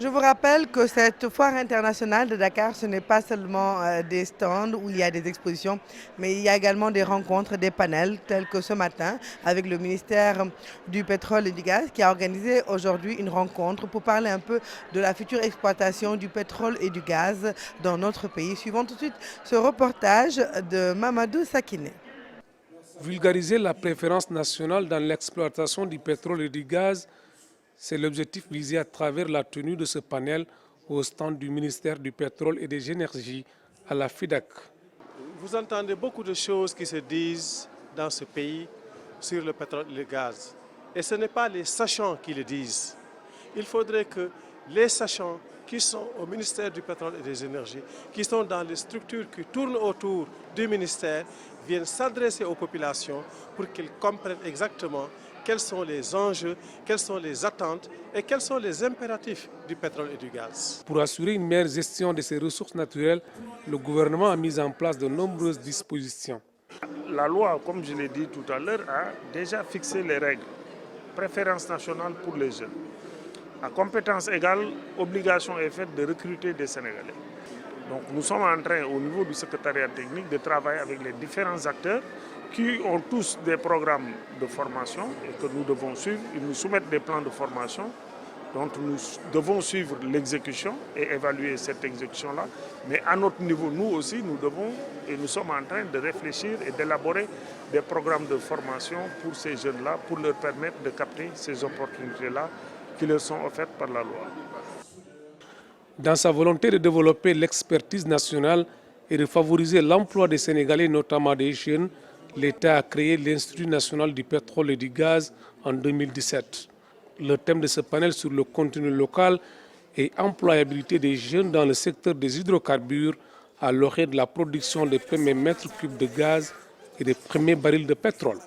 Je vous rappelle que cette foire internationale de Dakar, ce n'est pas seulement des stands où il y a des expositions, mais il y a également des rencontres, des panels, tels que ce matin avec le ministère du Pétrole et du Gaz qui a organisé aujourd'hui une rencontre pour parler un peu de la future exploitation du pétrole et du gaz dans notre pays. Suivons tout de suite ce reportage de Mamadou Sakine. Vulgariser la préférence nationale dans l'exploitation du pétrole et du gaz, c'est l'objectif visé à travers la tenue de ce panel au stand du ministère du Pétrole et des Énergies à la FIDAC. Vous entendez beaucoup de choses qui se disent dans ce pays sur le pétrole et le gaz. Et ce n'est pas les sachants qui le disent. Il faudrait que les sachants qui sont au ministère du Pétrole et des Énergies, qui sont dans les structures qui tournent autour du ministère, viennent s'adresser aux populations pour qu'ils comprennent exactement quels sont les enjeux, quelles sont les attentes et quels sont les impératifs du pétrole et du gaz. Pour assurer une meilleure gestion de ces ressources naturelles, le gouvernement a mis en place de nombreuses dispositions. La loi, comme je l'ai dit tout à l'heure, a déjà fixé les règles. Préférence nationale pour les jeunes. À compétence égale, obligation est faite de recruter des Sénégalais. Donc nous sommes en train, au niveau du secrétariat technique, de travailler avec les différents acteurs qui ont tous des programmes de formation et que nous devons suivre. Ils nous soumettent des plans de formation dont nous devons suivre l'exécution et évaluer cette exécution-là. Mais à notre niveau, nous aussi, nous devons et nous sommes en train de réfléchir et d'élaborer des programmes de formation pour ces jeunes-là, pour leur permettre de capter ces opportunités-là qui leur sont offertes par la loi. Dans sa volonté de développer l'expertise nationale et de favoriser l'emploi des Sénégalais, notamment des jeunes, l'État a créé l'Institut national du pétrole et du gaz en 2017. Le thème de ce panel sur le contenu local et employabilité des jeunes dans le secteur des hydrocarbures à l'orée de la production des premiers mètres cubes de gaz et des premiers barils de pétrole.